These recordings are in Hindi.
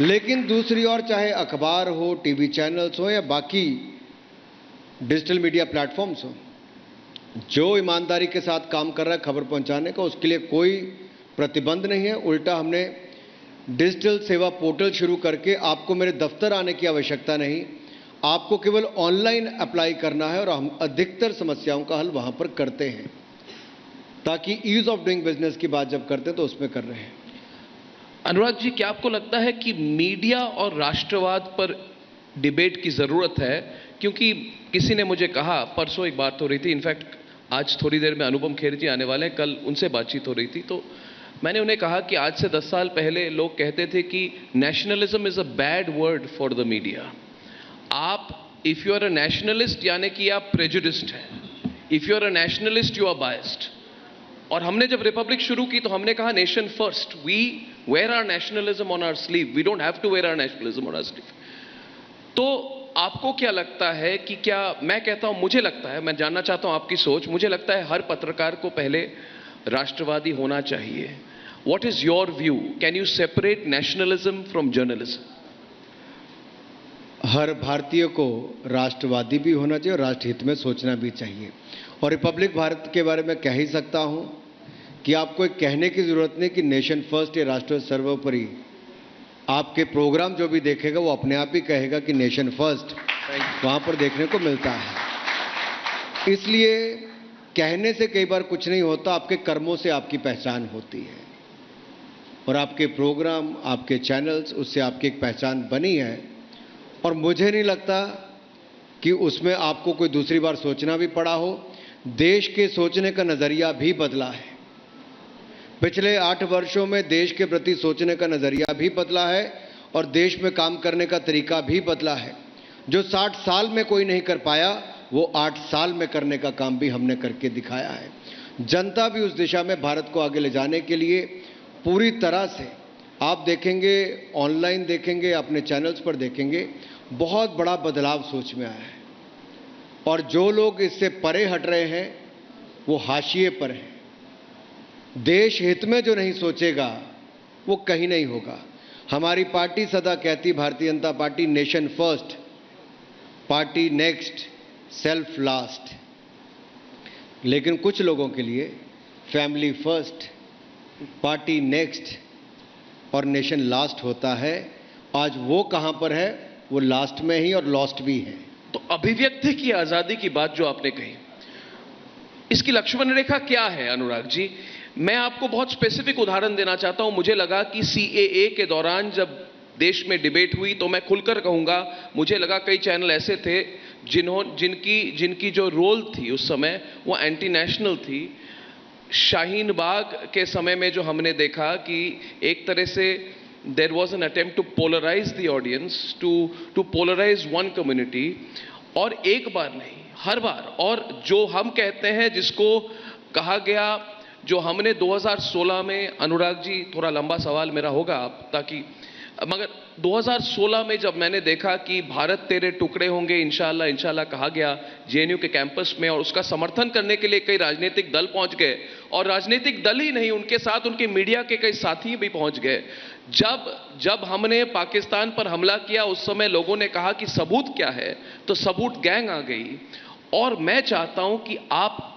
लेकिन दूसरी ओर चाहे अखबार हो, टीवी चैनल्स हो या बाकी डिजिटल मीडिया प्लेटफॉर्म्स हो, जो ईमानदारी के साथ काम कर रहा है खबर पहुंचाने का, उसके लिए कोई प्रतिबंध नहीं है। उल्टा हमने डिजिटल सेवा पोर्टल शुरू करके आपको मेरे दफ्तर आने की आवश्यकता नहीं, आपको केवल ऑनलाइन अप्लाई करना है और हम अधिकतर समस्याओं का हल वहां पर करते हैं, ताकि ईज ऑफ डूइंग बिजनेस की बात जब करते हैं तो उसमें कर रहे हैं। अनुराग जी, क्या आपको लगता है कि मीडिया और राष्ट्रवाद पर डिबेट की जरूरत है? क्योंकि किसी ने मुझे कहा, परसों एक बात हो रही थी, इनफैक्ट आज थोड़ी देर में अनुपम खेर जी आने वाले हैं, कल उनसे बातचीत हो रही थी, तो मैंने उन्हें कहा कि आज से 10 साल पहले लोग कहते थे कि nationalism is a bad word for the media. आप if you are a nationalist यानी कि आप प्रेजुडिस्ड हैं, if you are a nationalist you are biased. और हमने जब रिपब्लिक शुरू की तो हमने कहा nation first, we wear our nationalism on our sleeve, we don't have to wear our nationalism on our sleeve. तो आपको क्या लगता है कि क्या, मैं कहता हूं, मुझे लगता है, मैं जानना चाहता हूं आपकी सोच, मुझे लगता है हर पत्रकार को पहले राष्ट्रवादी होना चाहिए। What is your view? Can you separate nationalism from journalism? हर भारतीय को राष्ट्रवादी भी होना चाहिए और राष्ट्रहित में सोचना भी चाहिए। और रिपब्लिक भारत के बारे में कह ही सकता हूं कि आपको एक कहने की जरूरत नहीं कि नेशन फर्स्ट या राष्ट्र सर्वोपरि। आपके प्रोग्राम जो भी देखेगा वो अपने आप ही कहेगा कि नेशन फर्स्ट वहां पर देखने को मिलता है। इसलिए कहने से कई बार कुछ नहीं होता, आपके कर्मों से आपकी पहचान होती है। और आपके प्रोग्राम, आपके चैनल्स, उससे आपकी एक पहचान बनी है। और मुझे नहीं लगता कि उसमें आपको कोई दूसरी बार सोचना भी पड़ा हो। देश के सोचने का नजरिया भी बदला है। पिछले 8 वर्षों में देश के प्रति सोचने का नजरिया भी बदला है और देश में काम करने का तरीका भी बदला है। जो 60 साल में कोई नहीं कर पाया, वो 8 साल में करने का काम भी हमने करके दिखाया है। जनता भी उस दिशा में भारत को आगे ले जाने के लिए पूरी तरह से, आप देखेंगे, ऑनलाइन देखेंगे, अपने चैनल्स पर देखेंगे, बहुत बड़ा बदलाव सोच में आया है। और जो लोग इससे परे हट रहे हैं वो हाशिए पर हैं। देश हित में जो नहीं सोचेगा वो कहीं नहीं होगा। हमारी पार्टी सदा कहती, Bharatiya Janata party, nation first, party next, self last. लेकिन कुछ लोगों के लिए फैमिली फर्स्ट, पार्टी नेक्स्ट और नेशन लास्ट होता है। आज वो कहां पर है? वो लास्ट में ही और लॉस्ट भी है। तो अभिव्यक्ति की आजादी की बात जो आपने कही, इसकी लक्ष्मण रेखा क्या है अनुराग जी? मैं आपको बहुत स्पेसिफिक उदाहरण देना चाहता हूं। मुझे लगा कि सीएए के दौरान जब देश में डिबेट हुई तो मैं खुलकर कहूंगा, मुझे लगा कई चैनल ऐसे थे जिनकी जो रोल थी उस समय वो एंटी नेशनल थी। शाहीन बाग के समय में जो हमने देखा कि एक तरह से there was an attempt to polarize the audience, to polarize one community, और एक बार नहीं हर बार। और जो हम कहते हैं, जिसको कहा गया, जो हमने 2016 में, अनुराग जी थोड़ा लंबा सवाल मेरा होगा आप, ताकि, मगर 2016 में जब मैंने देखा कि भारत तेरे टुकड़े होंगे इंशाअल्लाह इंशाअल्लाह कहा गया जेएनयू के कैंपस में, और उसका समर्थन करने के लिए कई राजनीतिक दल पहुंच गए, और राजनीतिक दल ही नहीं, उनके साथ उनके मीडिया के कई साथी भी पहुंच गए। जब हमने पाकिस्तान पर हमला किया उस समय लोगों ने कहा कि सबूत क्या है, तो सबूत गैंग आ गई। और मैं चाहता हूं कि आप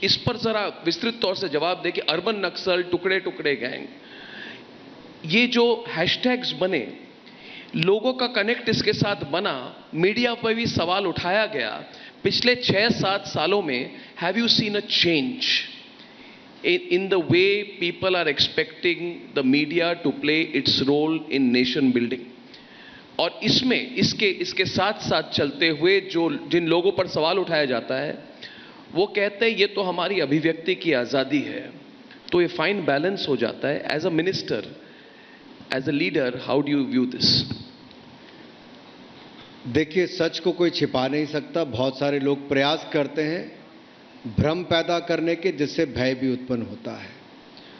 इस पर जरा विस्तृत तौर से जवाब दें कि अर्बन नक्सल, टुकड़े टुकड़े गैंग, ये जो हैशटैग्स बने, लोगों का कनेक्ट इसके साथ बना, मीडिया पर भी सवाल उठाया गया। पिछले 6-7 सालों में have you seen a change in the way people are expecting the media to play its role in nation building? और इसके साथ साथ चलते हुए जिन लोगों पर सवाल उठाया जाता है वो कहते हैं ये तो हमारी अभिव्यक्ति की आजादी है। तो ये फाइन बैलेंस हो जाता है। As a minister, as a leader, how do you view this? देखिए, सच को कोई छिपा नहीं सकता। बहुत सारे लोग प्रयास करते हैं भ्रम पैदा करने के, जिससे भय भी उत्पन्न होता है।